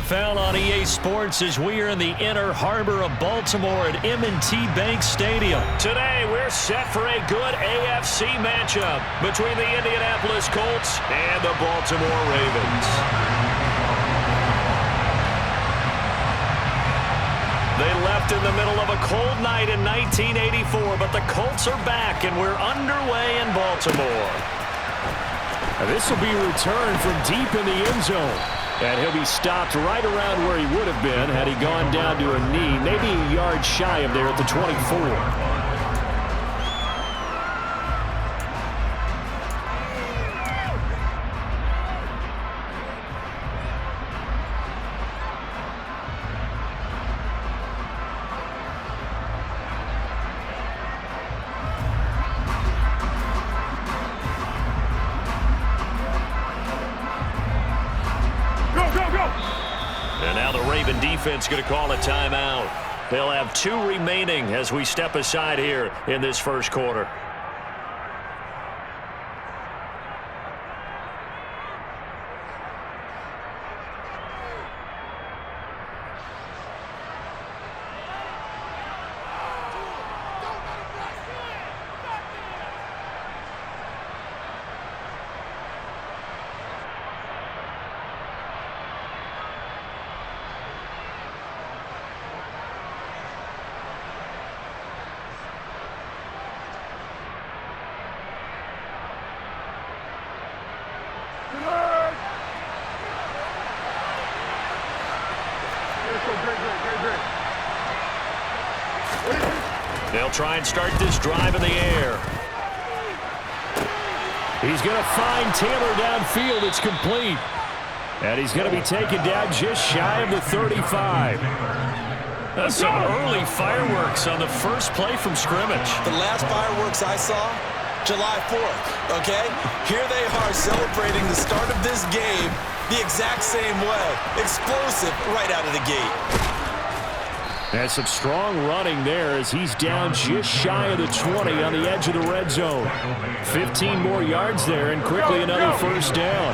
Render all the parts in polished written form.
NFL on EA Sports as we are in the inner harbor of Baltimore at M&T Bank Stadium. Today, we're set for a good AFC matchup between the Indianapolis Colts and the Baltimore Ravens. They left in the middle of a cold night in 1984, but the Colts are back, and we're underway in Baltimore. This will be a return from deep in the end zone. And he'll be stopped right around where he would have been had he gone down to a knee, maybe a yard shy of there at the 24. And now the Raven defense going to call a timeout. They'll have 2 remaining as we step aside here in this first quarter. They'll try and start this drive in the air. He's going to find Taylor downfield. It's complete. And he's going to be taken down just shy of the 35. That's some early fireworks on the first play from scrimmage. The last fireworks I saw, July 4th, okay? Here they are celebrating the start of this game the exact same way. Explosive right out of the gate. And some strong running there as he's down just shy of the 20 on the edge of the red zone. 15 more yards there and quickly another first down.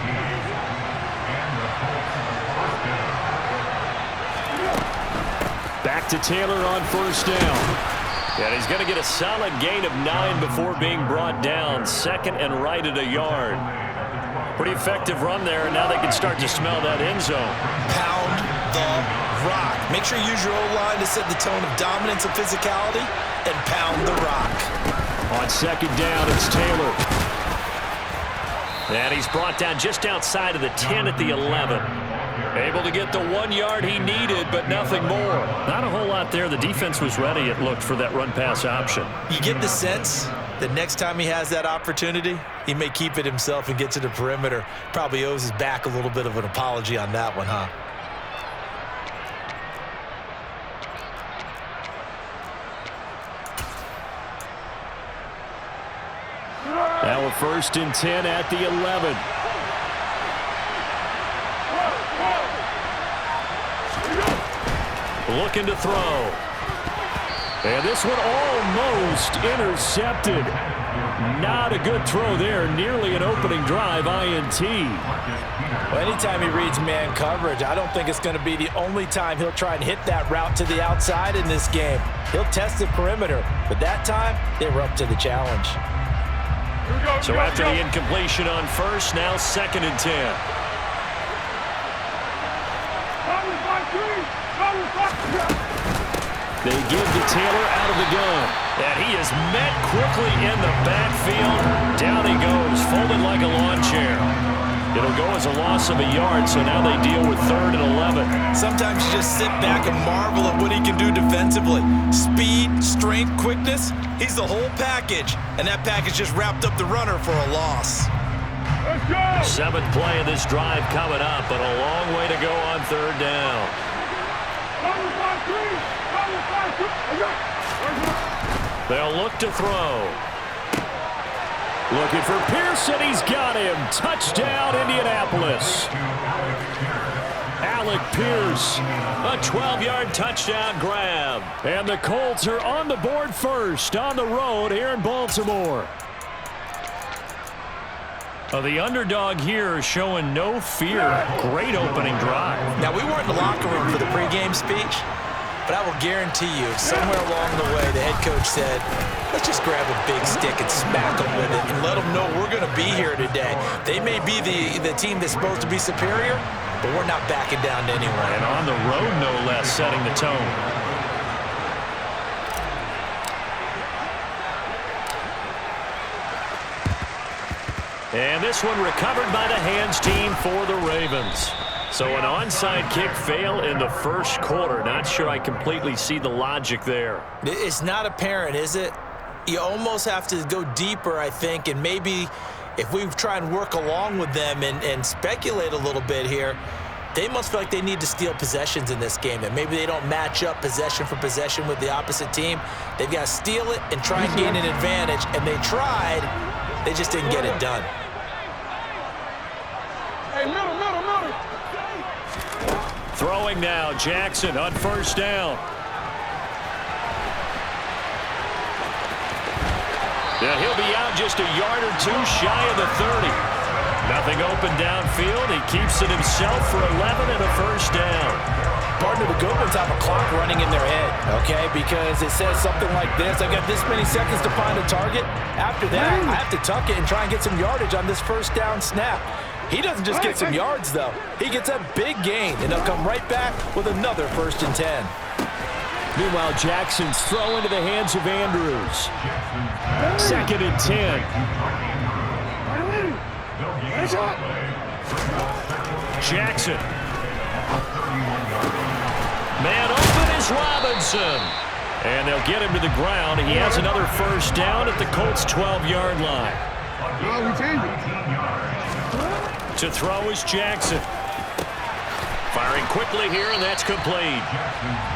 Back to Taylor on first down. And he's going to get a solid gain of 9 before being brought down. Second and right at a yard. Pretty effective run there, and now they can start to smell that end zone. Pound the rock. Make sure you use your O-line to set the tone of dominance and physicality, and pound the rock. On second down, it's Taylor. And he's brought down just outside of the 10 at the 11. Able to get the 1 yard he needed, but nothing more. Not a whole lot there. The defense was ready, it looked, for that run-pass option. You get the sense that next time he has that opportunity, he may keep it himself and get to the perimeter. Probably owes his back a little bit of an apology on that one, huh? Now we're first and 10 at the 11. Looking to throw. And this one almost intercepted. Not a good throw there. Nearly an opening drive INT. Well, anytime he reads man coverage, I don't think it's going to be the only time he'll try and hit that route to the outside in this game. He'll test the perimeter, but that time they were up to the challenge. So after the incompletion on first, now second and 10. They give to Taylor out of the gun. And he is met quickly in the backfield. Down he goes, folded like a lawn chair. It'll go as a loss of a yard, so now they deal with third and 11. Sometimes you just sit back and marvel at what he can do defensively. Speed, strength, quickness, he's the whole package. And that package just wrapped up the runner for a loss. Let's go! 7th play of this drive coming up, but a long way to go on third down. They'll look to throw. Looking for Pearson. He's got him. Touchdown, Indianapolis. Alec Pierce. A 12-yard touchdown grab. And the Colts are on the board first on the road here in Baltimore. The underdog here showing no fear. Great opening drive. Now, we weren't in the locker room for the pregame speech, but I will guarantee you, somewhere along the way, the head coach said, let's just grab a big stick and smack them with it and let them know we're going to be here today. They may be the team that's supposed to be superior, but we're not backing down to anyone. And on the road, no less, setting the tone. And this one recovered by the hands team for the Ravens. So an onside kick fail in the first quarter. Not sure I completely see the logic there. It's not apparent, is it? You almost have to go deeper, I think, and maybe if we try and work along with them and speculate a little bit here, they must feel like they need to steal possessions in this game, and maybe they don't match up possession for possession with the opposite team. They've got to steal it and try and gain an advantage, and they tried. They just didn't get it done. Hey, middle. Throwing now, Jackson on first down. Yeah, he'll be out just a yard or two shy of the 30. Nothing open downfield. He keeps it himself for 11 and a first down. Partner, the good ones have a clock running in their head, okay? Because it says something like this. I've got this many seconds to find a target. After that, I have to tuck it and try and get some yardage on this first down snap. He doesn't just get some yards, though. He gets a big gain, and he'll come right back with another 1st and 10. Meanwhile, Jackson's throw into the hands of Andrews. 2nd and 10. Jackson. Man open is Robinson. And they'll get him to the ground. He has another first down at the Colts' 12-yard line. No, we changed it. To throw is Jackson. Firing quickly here, and that's complete.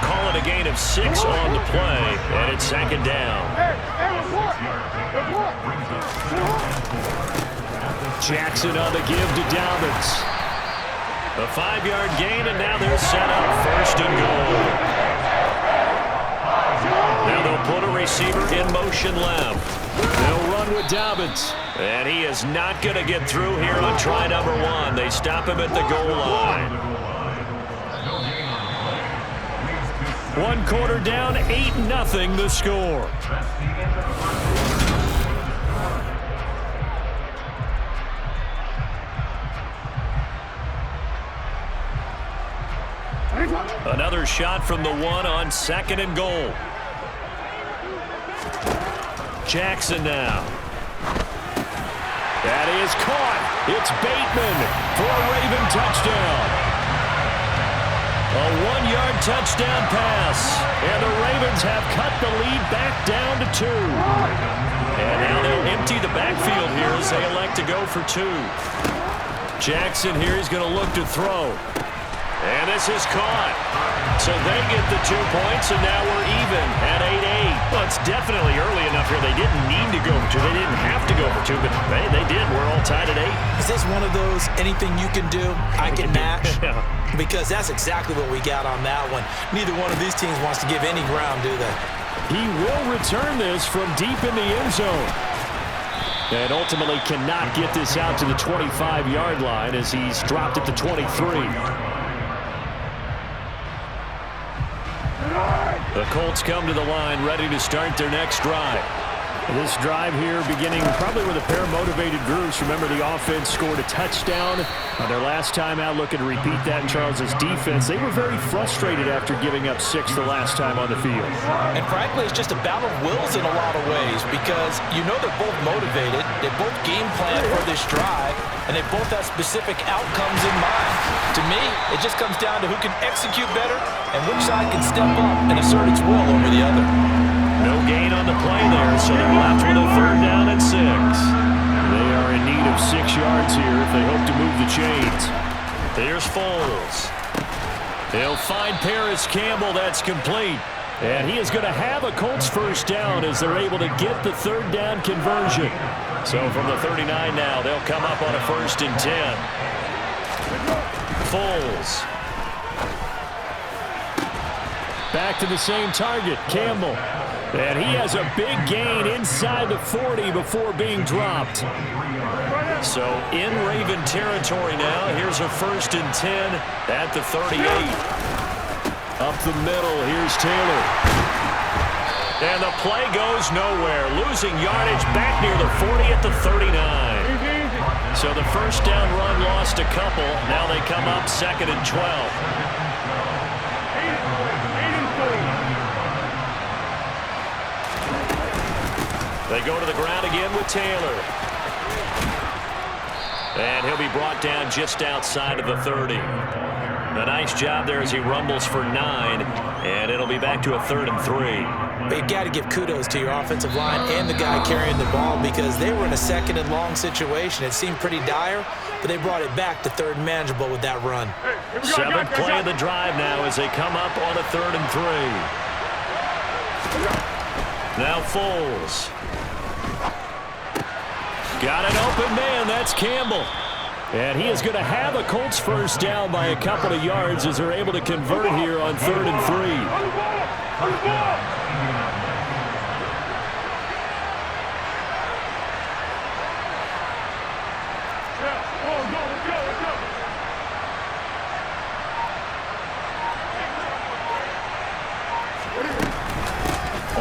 Call it a gain of 6 on the play, and it's 2nd down. Jackson on the give to Dobbins. A 5-yard gain, and now they're set up 1st and goal. Now they'll put a receiver in motion left. They'll run with Dobbins. And he is not going to get through here on try number 1. They stop him at the goal line. 1 quarter down, 8-0 the score. Another shot from the 1 on 2nd and goal. Jackson now. That is caught. It's Bateman for a Raven touchdown. A 1-yard touchdown pass. And the Ravens have cut the lead back down to 2. And now they'll empty the backfield here as they elect to go for 2. Jackson here is going to look to throw. And this is caught. So they get the 2 points, and now we're even at 8-8. Well, it's definitely early enough here. They didn't need to go for 2. They didn't have to go for 2, but they did. We're all tied at 8. Is this one of those anything you can do, I can match? Yeah. Because that's exactly what we got on that one. Neither one of these teams wants to give any ground, do they? He will return this from deep in the end zone. And ultimately cannot get this out to the 25-yard line as he's dropped at the 23. The Colts come to the line ready to start their next drive. This drive here beginning probably with a pair of motivated groups. Remember, the offense scored a touchdown on their last time out. Looking to repeat that in Charles's defense. They were very frustrated after giving up 6 the last time on the field. And frankly, it's just a battle of wills in a lot of ways because you know they're both motivated. They both game plan for this drive, and they both have specific outcomes in mind. To me, it just comes down to who can execute better and which side can step up and assert its will over the other. No gain on the play there, so they're left with a 3rd down and 6. They are in need of 6 yards here if they hope to move the chains. Here's Foles. He'll find Paris Campbell. That's complete. And he is going to have a Colts 1st down as they're able to get the 3rd down conversion. So from the 39 now, they'll come up on a 1st and 10. Foles. Back to the same target, Campbell. And he has a big gain inside the 40 before being dropped. So in Raven territory now. Here's a 1st and 10 at the 38. Up the middle, here's Taylor. And the play goes nowhere. Losing yardage back near the 40 at the 39. So the first down run lost a couple. Now they come up 2nd and 12. They go to the ground again with Taylor. And he'll be brought down just outside of the 30. A nice job there as he rumbles for 9. And it'll be back to a 3rd and 3. But you've got to give kudos to your offensive line and the guy carrying the ball because they were in a 2nd and long situation. It seemed pretty dire, but they brought it back to 3rd and manageable with that run. 7th play of the drive now as they come up on a 3rd and 3. Now Foles. Got an open man. That's Campbell. And he is going to have a Colts first down by a couple of yards as they're able to convert here on 3rd and 3.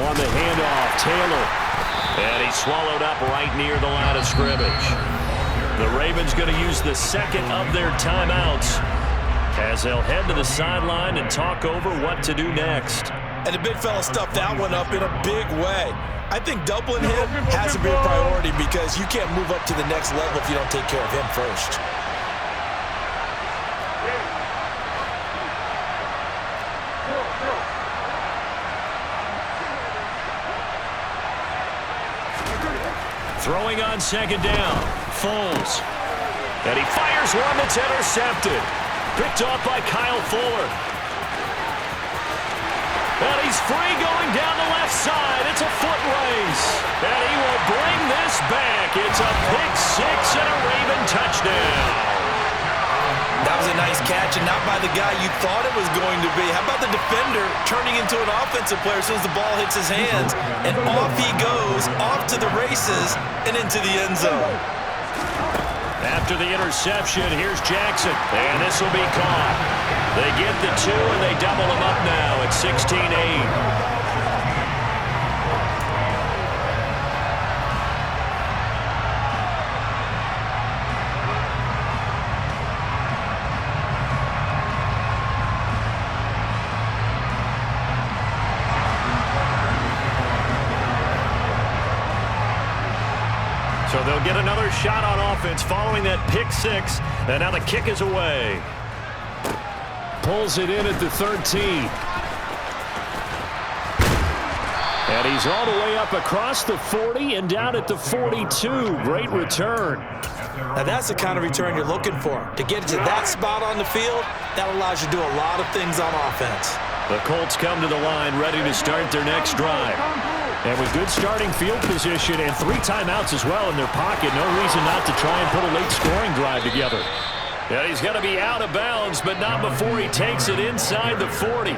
On the handoff, Taylor. And he's swallowed up right near the line of scrimmage. The Ravens going to use the 2nd of their timeouts as they'll head to the sideline and talk over what to do next. And the big fella stuffed that one up in a big way. I think doubling him has to be a priority because you can't move up to the next level if you don't take care of him first. Throwing on 2nd down. Foles. And he fires one that's intercepted. Picked off by Kyle Fuller. And he's free going down the left side. It's a foot race. And he will bring this back. It's a pick 6 and a Raven touchdown. That was a nice catch, and not by the guy you thought it was going to be. How about the defender turning into an offensive player as soon as the ball hits his hands? And off he goes, off to the races, and into the end zone. After the interception, here's Jackson. And this will be caught. They get the 2, and they double him up now at 16-8. So they'll get another shot on offense following that pick 6. And now the kick is away. Pulls it in at the 13. And he's all the way up across the 40 and down at the 42. Great return. Now that's the kind of return you're looking for. To get to that spot on the field, that allows you to do a lot of things on offense. The Colts come to the line ready to start their next drive. And with good starting field position and 3 timeouts as well in their pocket, no reason not to try and put a late scoring drive together. Yeah, he's going to be out of bounds, but not before he takes it inside the 40.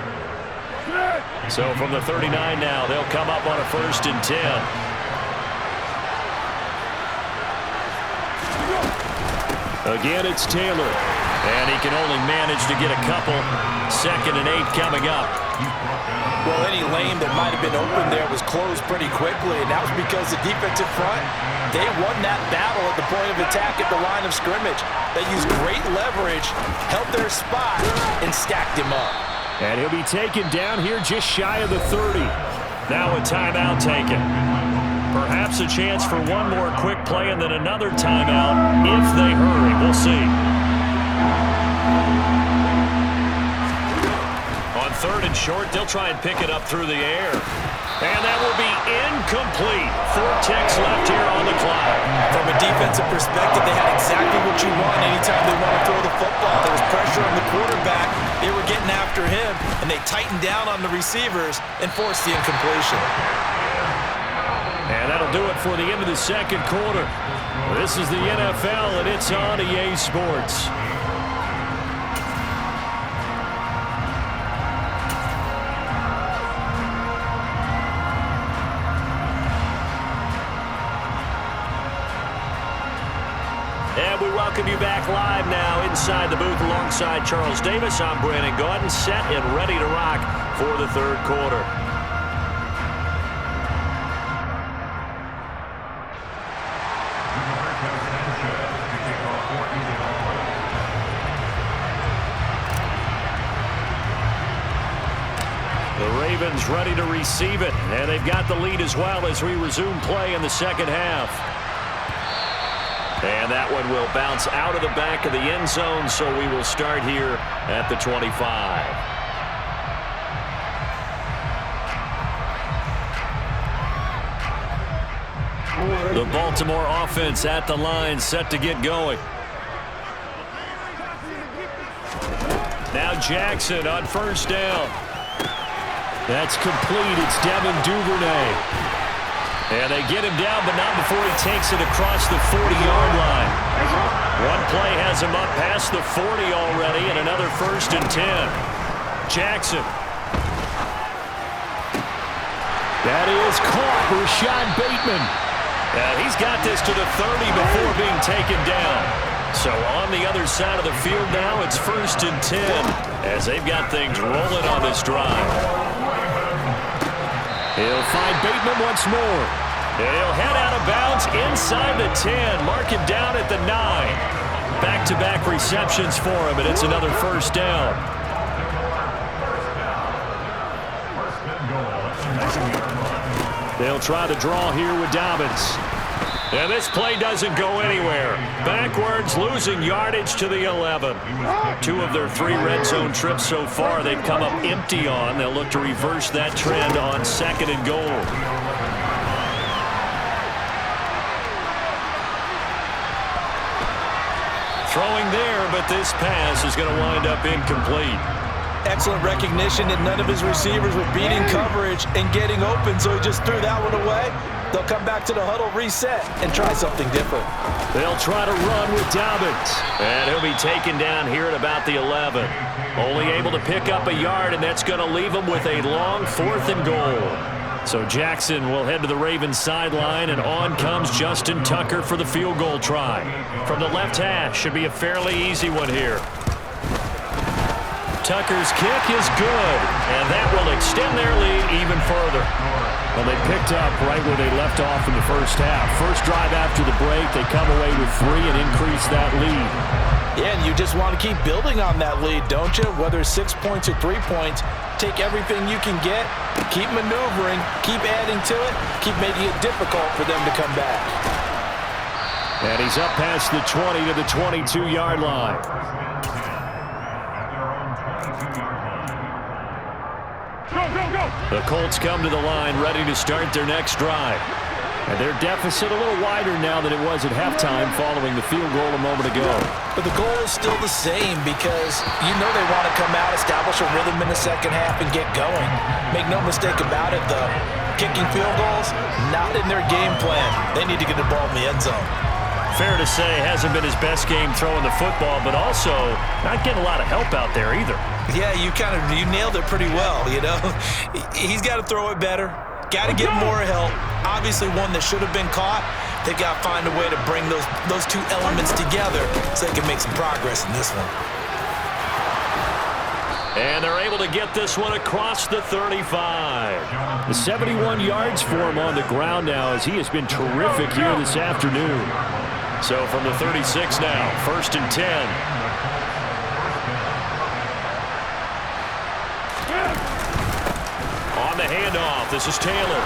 So from the 39 now, they'll come up on a 1st and 10. Again, it's Taylor. And he can only manage to get a couple. 2nd and 8 coming up. Well, any lane that might have been open there was closed pretty quickly, and that was because the defensive front, they won that battle at the point of attack at the line of scrimmage. They used great leverage, held their spot, and stacked him up. And he'll be taken down here just shy of the 30. Now a timeout taken. Perhaps a chance for one more quick play and then another timeout if they hurry. We'll see. On 3rd and short, they'll try and pick it up through the air. And that will be incomplete. 4 ticks left here on the clock. From a defensive perspective, they had exactly what you want anytime they want to throw the football. There was pressure on the quarterback. They were getting after him, and they tightened down on the receivers and forced the incompletion. And that'll do it for the end of the 2nd quarter. This is the NFL, and it's on EA Sports. welcome you back live now inside the booth alongside Charles Davis. I'm Brandon Gaudin, set and ready to rock for the third quarter. The Ravens ready to receive it, and they've got the lead as well as we resume play in the second half. And that one will bounce out of the back of the end zone, so we will start here at the 25. The Baltimore offense at the line, set to get going. Now Jackson on first down. That's complete. It's Devin Duvernay. And they get him down, but not before he takes it across the 40-yard line. One play has him up past the 40 already, and another 1st and 10. Jackson. That is caught. Rashad Bateman. And he's got this to the 30 before being taken down. So on the other side of the field now, it's 1st and 10 as they've got things rolling on this drive. He'll find Bateman once more. And he'll head out of bounds inside the 10. Mark him down at the 9. Back-to-back receptions for him, and it's another 1st down. They'll try to draw here with Dobbins. And this play doesn't go anywhere. Backwards, losing yardage to the 11. 2 of their 3 red zone trips so far they've come up empty on. They'll look to reverse that trend on 2nd and goal. Throwing there, but this pass is going to wind up incomplete. Excellent recognition that none of his receivers were beating coverage and getting open, so he just threw that one away. They'll come back to the huddle, reset, and try something different. They'll try to run with Dobbins. And he'll be taken down here at about the 11. Only able to pick up a yard, and that's going to leave him with a long 4th and goal. So Jackson will head to the Ravens sideline, and on comes Justin Tucker for the field goal try. From the left hash, should be a fairly easy one here. Tucker's kick is good, and that will extend their lead even further. Well, they picked up right where they left off in the first half. First drive after the break, they come away with 3 and increase that lead. Yeah, and you just want to keep building on that lead, don't you? Whether it's 6 points or 3 points, take everything you can get, keep maneuvering, keep adding to it, keep making it difficult for them to come back. And he's up past the 20 to the 22-yard line. The Colts come to the line ready to start their next drive. And their deficit a little wider now than it was at halftime following the field goal a moment ago. But the goal is still the same because you know they want to come out, establish a rhythm in the second half, and get going. Make no mistake about it, though. Kicking field goals, not in their game plan. They need to get the ball in the end zone. Fair to say, hasn't been his best game throwing the football, but also not getting a lot of help out there either. Yeah, you nailed it pretty well, you know. He's got to throw it better. Got to get more help. Obviously one that should have been caught. They've got to find a way to bring those 2 elements together so they can make some progress in this one. And they're able to get this one across the 35. The 71 yards for him on the ground now as he has been terrific here this afternoon. So from the 36 now, 1st and 10. On the handoff, this is Taylor.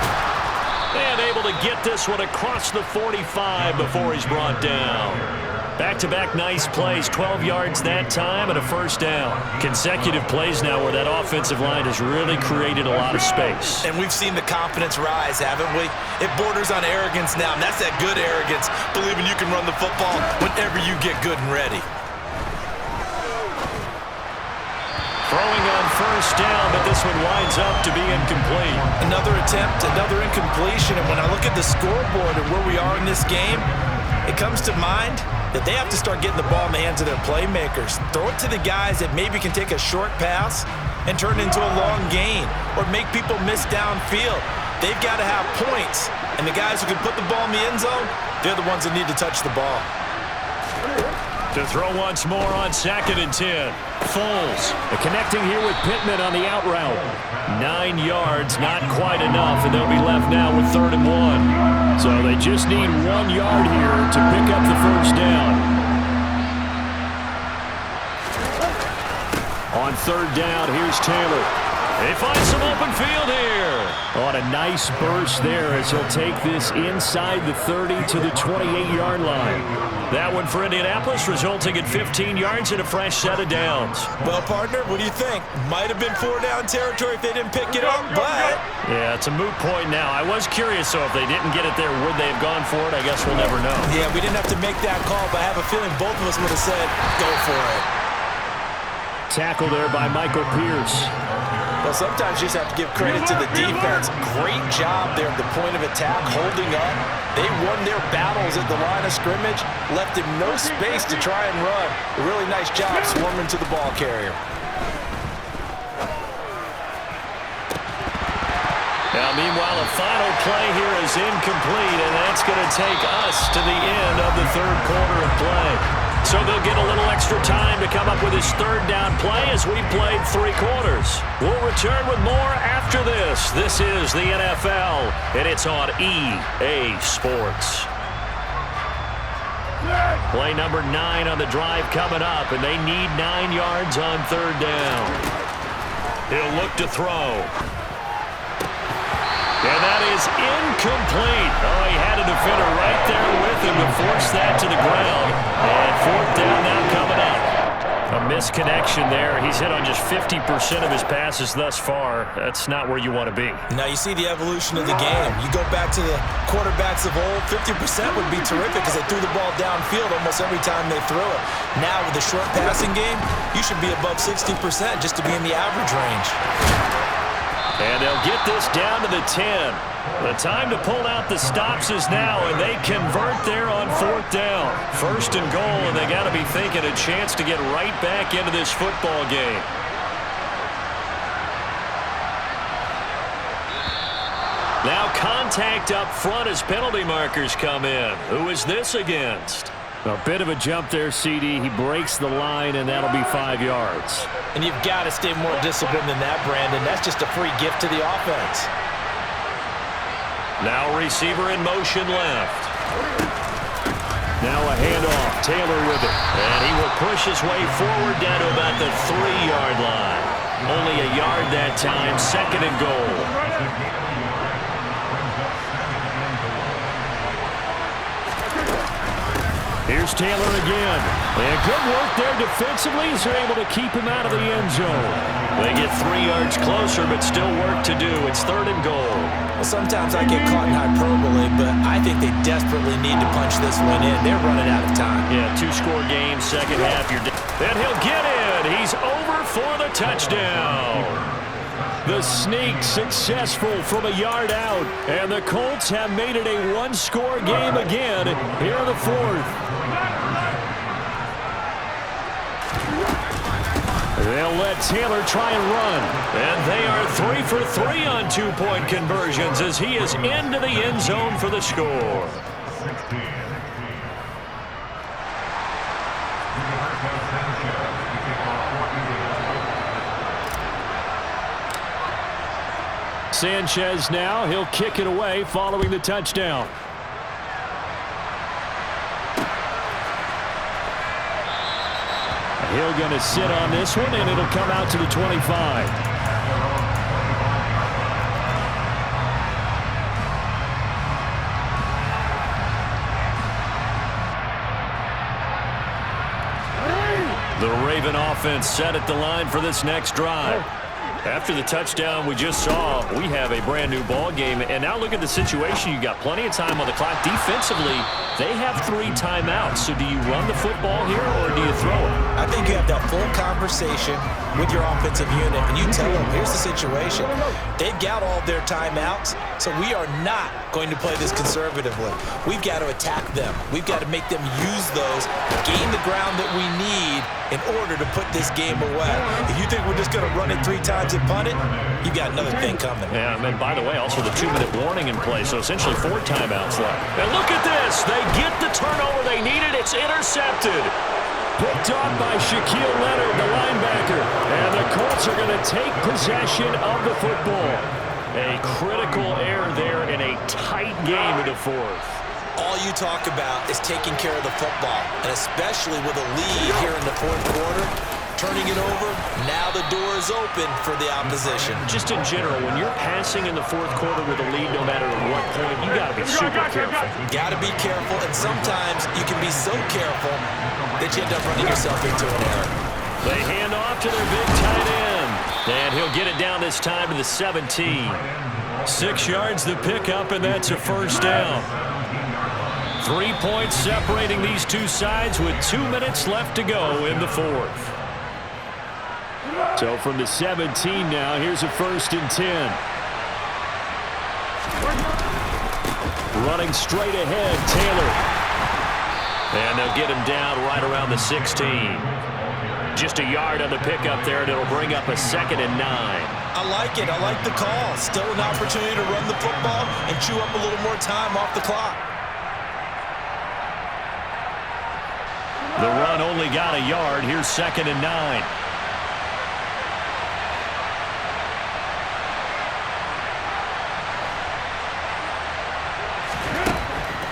And able to get this one across the 45 before he's brought down. Back-to-back nice plays, 12 yards that time and a 1st down. Consecutive plays now where that offensive line has really created a lot of space. And we've seen the confidence rise, haven't we? It borders on arrogance now, and that's that good arrogance, believing you can run the football whenever you get good and ready. Throwing on 1st down, but this one winds up to be incomplete. Another attempt, another incompletion, and when I look at the scoreboard and where we are in this game, it comes to mind that they have to start getting the ball in the hands of their playmakers. Throw it to the guys that maybe can take a short pass and turn it into a long gain or make people miss downfield. They've got to have points, and the guys who can put the ball in the end zone, they're the ones that need to touch the ball. To throw once more on 2nd and 10. Foles. Connecting here with Pittman on the out route. 9 yards, not quite enough, and they'll be left now with 3rd and 1. So they just need 1 yard here to pick up the first down. On 3rd down, here's Taylor. They find some open field here. On a nice burst there as he'll take this inside the 30 to the 28-yard line. That one for Indianapolis, resulting in 15 yards and a fresh set of downs. Well, partner, what do you think? Might have been 4-down territory if they didn't pick it up, but... Yeah, it's a moot point now. I was curious, so if they didn't get it there, would they have gone for it? I guess we'll never know. Yeah, we didn't have to make that call, but I have a feeling both of us would have said, go for it. Tackle there by Michael Pierce. Well, sometimes you just have to give credit to the defense. Great job there at the point of attack, holding up. They won their battles at the line of scrimmage, left him no space to try and run. A really nice job swarming to the ball carrier. Now, meanwhile, a final play here is incomplete, and that's going to take us to the end of the 3rd quarter of play. So they'll get a little extra time to come up with his 3rd down play as we played 3 quarters. We'll return with more after this. This is the NFL, and it's on EA Sports. Play number 9 on the drive coming up, and they need 9 yards on 3rd down. He'll look to throw. And that is incomplete. Oh, he had a defender right there with him to force that to the ground. And 4th down now coming up. A misconnection there. He's hit on just 50% of his passes thus far. That's not where you want to be. Now you see the evolution of the game. You go back to the quarterbacks of old, 50% would be terrific because they threw the ball downfield almost every time they threw it. Now with the short passing game, you should be above 60% just to be in the average range. And they'll get this down to the 10. The time to pull out the stops is now, and they convert there on 4th down. 1st and goal, and they got to be thinking a chance to get right back into this football game. Now contact up front as penalty markers come in. Who is this against? A bit of a jump there, CD. He breaks the line, and that'll be 5 yards. And you've got to stay more disciplined than that, Brandon. That's just a free gift to the offense. Now receiver in motion left. Now a handoff. Taylor with it. And he will push his way forward down to about the 3-yard line. Only a yard that time. 2nd and goal. Here's Taylor again. And good work there defensively as they're able to keep him out of the end zone. They get 3 yards closer, but still work to do. It's 3rd and goal. Well, sometimes I get caught in hyperbole, but I think they desperately need to punch this one in. They're running out of time. Yeah, 2-score game, 2nd half. And he'll get in. He's over for the touchdown. The sneak successful from a yard out. And the Colts have made it a 1-score game again here in the 4th. They'll let Taylor try and run. And they are 3 for 3 on 2-point conversions as he is into the end zone for the score. Sanchez now. He'll kick it away following the touchdown. Hill going to sit on this one, and it'll come out to the 25. The Raven offense set at the line for this next drive. After the touchdown we just saw, we have a brand new ball game. And now look at the situation. You got plenty of time on the clock. Defensively, they have 3 timeouts. So do you run the football here or do you throw it? I think you have that full conversation with your offensive unit, and you tell them, here's the situation. They've got all their timeouts, so we are not going to play this conservatively. We've got to attack them. We've got to make them use those, gain the ground that we need in order to put this game away. If you think we're just going to run it 3 times and punt it, you got another thing coming. Yeah, and by the way, also the 2-minute warning in play, so essentially 4 timeouts left. And look at this. They get the turnover they needed. It's intercepted. Picked off by Shaquille Leonard, the linebacker. And the Colts are going to take possession of the football. A critical error there in a tight game in the fourth. All you talk about is taking care of the football, and especially with a lead here in the fourth quarter, turning it over, now the door is open for the opposition. Just in general, when you're passing in the fourth quarter with a lead, no matter at what point, you got to be super careful. Got to be careful, and sometimes you can be so careful that you end up running yourself into an error. They hand off to their big tight end, and he'll get it down this time to the 17. 6 yards the pickup, and that's a first down. 3 points separating these two sides with 2 minutes left to go in the fourth. So from the 17 now, here's a 1st and 10. Running straight ahead, Taylor. And they'll get him down right around the 16. Just a yard on the pickup there, and it'll bring up a 2nd and 9. I like it. I like the call. Still an opportunity to run the football and chew up a little more time off the clock. The run only got a yard. Here's 2nd and 9.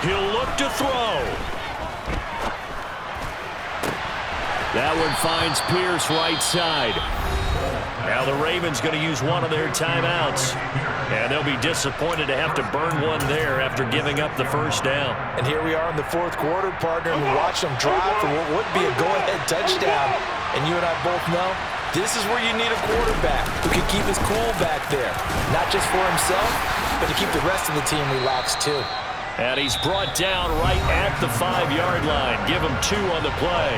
He'll look to throw. That one finds Pierce right side. Now the Ravens going to use one of their timeouts. And they'll be disappointed to have to burn one there after giving up the first down. And here we are in the fourth quarter, partner, and we watch them drive for what would be a go-ahead touchdown. And you and I both know this is where you need a quarterback who can keep his cool back there. Not just for himself, but to keep the rest of the team relaxed too. And he's brought down right at the 5-yard line. Give him 2 on the play.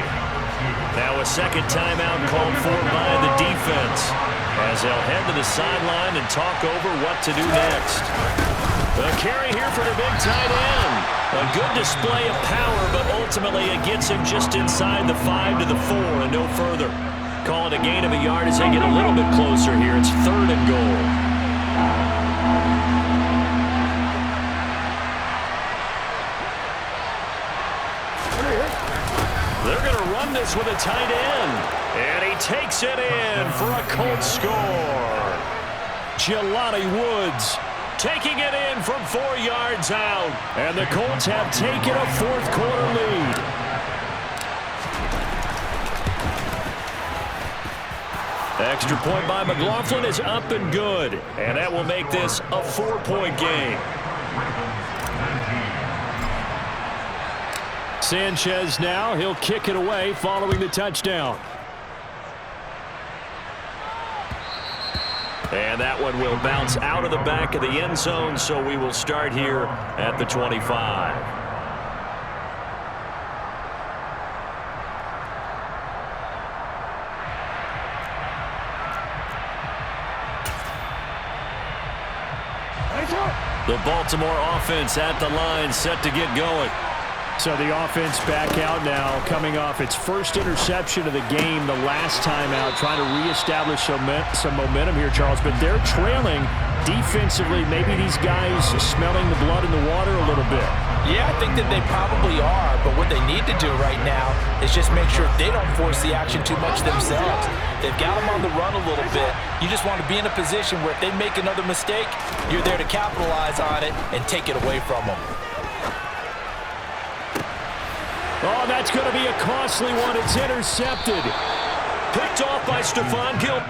Now a second timeout called for by the defense, as they'll head to the sideline and talk over what to do next. A carry here for the big tight end. A good display of power, but ultimately it gets him just inside the 5 to the 4 and no further. Call it a gain of a yard as they get a little bit closer here. It's 3rd and goal. They're going to run this with a tight end. And he takes it in for a Colts score. Jelani Woods taking it in from 4 yards out. And the Colts have taken a fourth quarter lead. Extra point by McLaughlin is up and good. And that will make this a 4-point game. Sanchez now, he'll kick it away following the touchdown. And that one will bounce out of the back of the end zone, so we will start here at the 25. The Baltimore offense at the line, set to get going. So the offense back out now, coming off its first interception of the game the last time out, trying to reestablish some momentum here, Charles. But they're trailing defensively. Maybe these guys smelling the blood in the water a little bit. Yeah, I think that they probably are, but what they need to do right now is just make sure they don't force the action too much themselves. They've got them on the run a little bit. You just want to be in a position where if they make another mistake, you're there to capitalize on it and take it away from them. Oh, that's going to be a costly one. It's intercepted. Picked off by Stephon Gilmore.